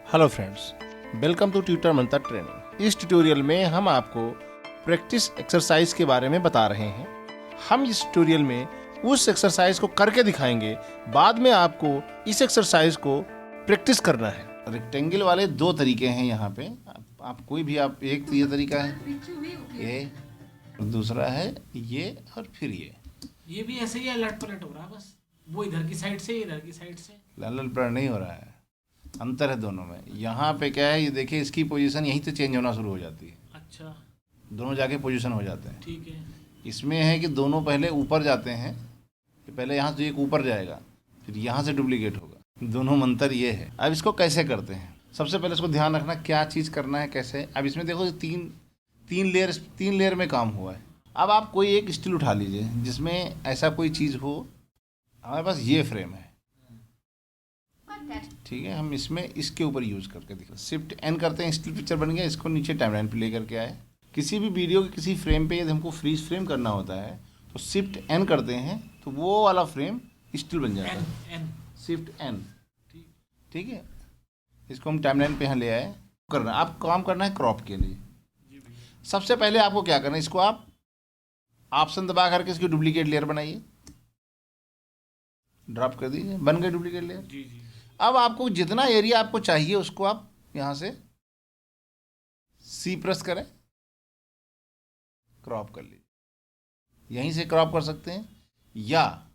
Hello friends, welcome to Tutor Mantra Training. इस tutorial में हम आपको प्रैक्टिस एक्सरसाइज के बारे में बता रहे हैं। हम इस ट्यूटोरियल में उस एक्सरसाइज को करके दिखाएंगे, बाद में आपको इस एक्सरसाइज को प्रैक्टिस करना है। रेक्टेंगल वाले दो तरीके हैं यहाँ पे, आप कोई भी आप एक ये तरीका है ये, और दूसरा है ये, और फिर ये भी ऐसे ही अलट पलट हो रहा है, बस वो इधर की साइड से इधर की साइड से लाल पलट नहीं हो रहा है। अंतर है दोनों में। यहाँ पे क्या है, ये देखिए, इसकी पोजीशन यहीं से चेंज होना शुरू हो जाती है। अच्छा, दोनों जाके पोजीशन हो जाते हैं। ठीक है। इसमें है कि दोनों पहले ऊपर जाते हैं, कि पहले यहाँ से एक ऊपर जाएगा, फिर यहाँ से डुप्लीकेट होगा। दोनों मंत्र ये है। अब इसको कैसे करते हैं, सबसे पहले इसको ध्यान रखना क्या चीज़ करना है, कैसे। अब इसमें देखो तीन लेयर में काम हुआ है। अब आप कोई एक स्टील उठा लीजिए जिसमें ऐसा कोई चीज़ हो। हमारे पास ये फ्रेम है, ठीक है। हम इसमें इसके ऊपर यूज़ करके देखो, शिफ्ट एन करते हैं, स्टिल पिक्चर बन गया। इसको नीचे टाइमलाइन पे लेकर के आए। किसी भी वीडियो के किसी फ्रेम पे यदि हमको फ्रीज फ्रेम करना होता है तो शिफ्ट एन करते हैं, तो वो वाला फ्रेम स्टिल बन जाता है। शिफ्ट एन, ठीक है। इसको हम टाइमलाइन पे यहाँ ले आए। करना आप काम करना है क्रॉप के लिए। सबसे पहले आपको क्या करना है, इसको आप ऑप्शन दबा करके इसकी डुप्लीकेट लेयर बनाइए, ड्रॉप कर दीजिए, बन गई डुप्लीकेट लेयर। जी जी। अब आपको जितना एरिया आपको चाहिए उसको आप यहाँ से सी प्रेस करें, क्रॉप कर लीजिए। यहीं से क्रॉप कर सकते हैं, या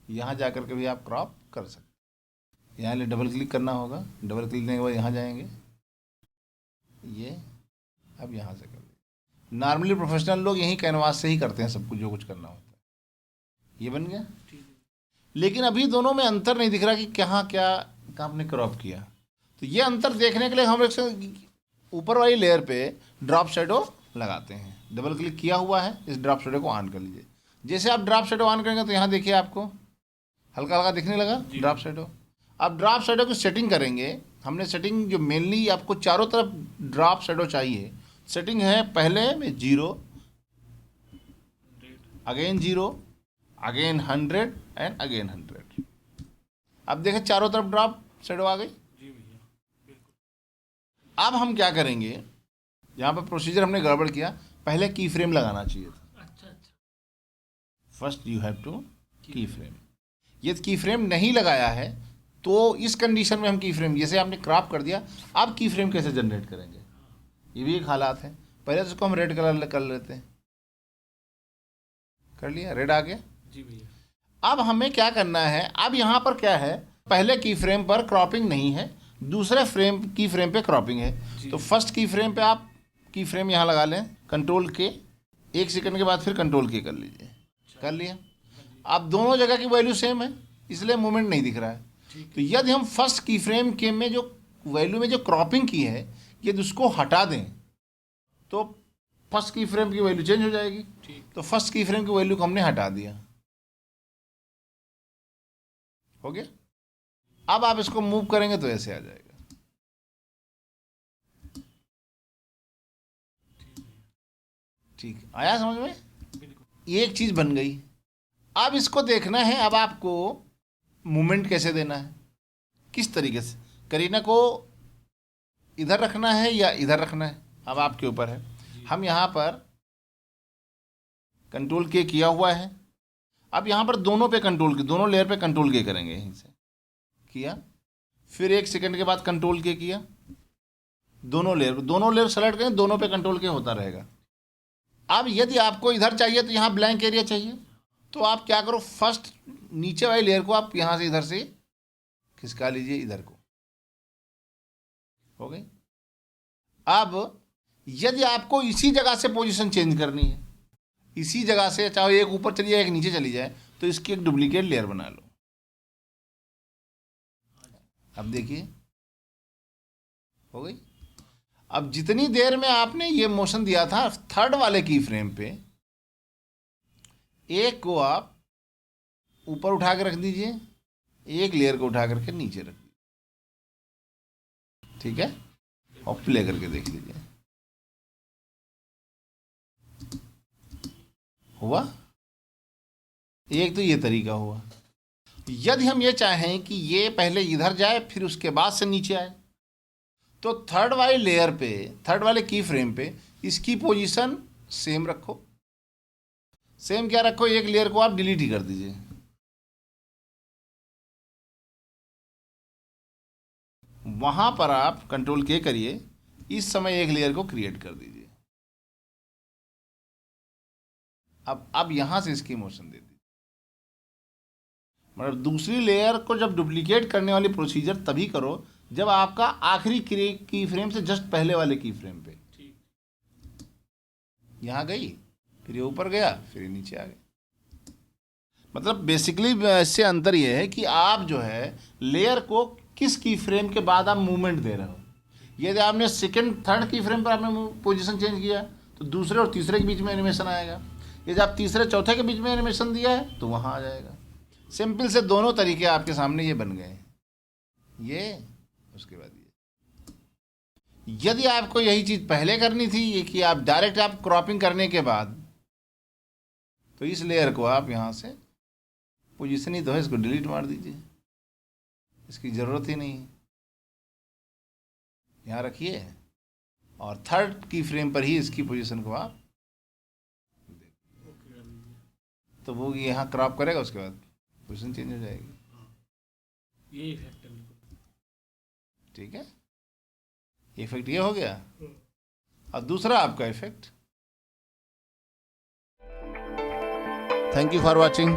यहाँ जाकर के भी आप क्रॉप कर सकते हैं। यहाँ ले डबल क्लिक करना होगा, डबल क्लिक करने के बाद यहाँ जाएंगे, ये अब यहाँ से कर लीजिए। नॉर्मली प्रोफेशनल लोग यहीं कैनवास से ही करते हैं सब कुछ, जो कुछ करना होता है। ये बन गया। लेकिन अभी दोनों में अंतर नहीं दिख रहा कि कहाँ क्या आपने क्रॉप किया। तो ये अंतर देखने के लिए हम एक ऊपर वाली लेयर पे ड्रॉप शैडो लगाते हैं। डबल क्लिक किया हुआ है, इस ड्रॉप शैडो को ऑन कर लीजिए। जैसे आप ड्रॉप शैडो ऑन करेंगे तो यहाँ देखिए आपको हल्का हल्का दिखने लगा ड्रॉप शैडो। अब ड्रॉप शैडो की सेटिंग करेंगे। हमने सेटिंग जो मेनली आपको चारों तरफ ड्रॉप शैडो चाहिए, सेटिंग है पहले में 0, अगेन 0, अगेन 100 एंड अगेन 100। अब देखें चारों तरफ ड्रॉप शैडो आ गई। जी भैया, बिल्कुल। अब हम क्या करेंगे, यहाँ पर प्रोसीजर हमने गड़बड़ किया। पहले की फ्रेम लगाना चाहिए था। अच्छा अच्छा। फर्स्ट यू हैव टू की फ्रेम। ये की फ्रेम नहीं लगाया है तो इस कंडीशन में हम की फ्रेम, जैसे आपने क्रॉप कर दिया, अब की फ्रेम कैसे जनरेट करेंगे, ये भी एक हालात है। पहले तो इसको हम रेड कलर कर लेते हैं। कर लिया, रेड आ गया। जी भैया। अब हमें क्या करना है, अब यहाँ पर क्या है, पहले की फ्रेम पर क्रॉपिंग नहीं है, दूसरे की फ्रेम पे क्रॉपिंग है। तो फर्स्ट की फ्रेम पे आप की फ्रेम यहाँ लगा लें, कंट्रोल के, 1 सेकंड के बाद फिर कंट्रोल के कर लीजिए। कर लिया। अब दोनों जगह की वैल्यू सेम है, इसलिए मूवमेंट नहीं दिख रहा है। तो यदि हम फर्स्ट की फ्रेम के में जो वैल्यू में जो क्रॉपिंग की है, यदि उसको हटा दें तो फर्स्ट की फ्रेम की वैल्यू चेंज हो जाएगी। तो फर्स्ट की फ्रेम की वैल्यू को हमने हटा दिया, हो गया। अब आप इसको मूव करेंगे तो ऐसे आ जाएगा। ठीक, आया समझ में। एक चीज बन गई। अब इसको देखना है, अब आपको मूवमेंट कैसे देना है, किस तरीके से। करीना को इधर रखना है या इधर रखना है, अब आपके ऊपर है। हम यहाँ पर कंट्रोल के किया हुआ है। अब यहाँ पर दोनों पे कंट्रोल के, दोनों लेयर पे कंट्रोल के करेंगे। यहीं से किया, फिर 1 सेकंड के बाद कंट्रोल के किया। दोनों लेयर सेलेक्ट करें, दोनों पे कंट्रोल के होता रहेगा। अब यदि आपको इधर चाहिए तो यहाँ ब्लैंक एरिया चाहिए, तो आप क्या करो, फर्स्ट नीचे वाली लेयर को आप यहाँ से इधर से खिसका लीजिए, इधर को, हो गई। अब यदि आपको इसी जगह से पोजीशन चेंज करनी है, इसी जगह से, चाहे एक ऊपर चली जाए एक नीचे चली जाए, तो इसकी एक डुप्लीकेट लेयर बना लो। अब देखिए हो गई। अब जितनी देर में आपने ये मोशन दिया था थर्ड वाले की फ्रेम पे, एक को आप ऊपर उठा के रख दीजिए, एक लेयर को उठा करके नीचे रख दीजिए, ठीक है। और प्ले करके देख लीजिए, हुआ। एक तो ये तरीका हुआ। यदि हम ये चाहें कि ये पहले इधर जाए फिर उसके बाद से नीचे आए, तो थर्ड वाले लेयर पे, थर्ड वाले की फ्रेम पे इसकी पोजीशन सेम रखो। सेम क्या रखो, एक लेयर को आप डिलीट ही कर दीजिए। वहां पर आप कंट्रोल के करिए, इस समय एक लेयर को क्रिएट कर दीजिए। अब यहां से इसकी मोशन दे दीजिए। मतलब दूसरी लेयर को जब डुप्लीकेट करने वाली प्रोसीजर तभी करो जब आपका आखिरी की फ्रेम से जस्ट पहले वाले की फ्रेम पे यहां गई, फिर ये ऊपर गया, फिर ये नीचे आ गया। मतलब बेसिकली इससे अंतर ये है कि आप जो है लेयर को किस की फ्रेम के बाद आप मूवमेंट दे रहे हो। यदि आपने सेकंड थर्ड की फ्रेम पर आपने पोजीशन चेंज किया तो दूसरे और तीसरे के बीच में एनिमेशन आएगा। यदि आप तीसरे चौथे के बीच में एनिमेशन दिया है तो वहाँ आ जाएगा। सिंपल से दोनों तरीके आपके सामने ये बन गए, ये उसके बाद ये। यदि आपको यही चीज़ पहले करनी थी ये कि आप डायरेक्ट आप क्रॉपिंग करने के बाद, तो इस लेयर को आप यहाँ से पोजीशन ही तो है, इसको डिलीट मार दीजिए, इसकी ज़रूरत ही नहीं, यहाँ रखिए और थर्ड की फ्रेम पर ही इसकी पोजीशन को आप, तो वो यहाँ क्रॉप करेगा, उसके बाद पोजीशन चेंज हो जाएगी। ये इफेक्ट है। ठीक है, इफेक्ट ये हो गया। और दूसरा आपका effect. Thank you for watching.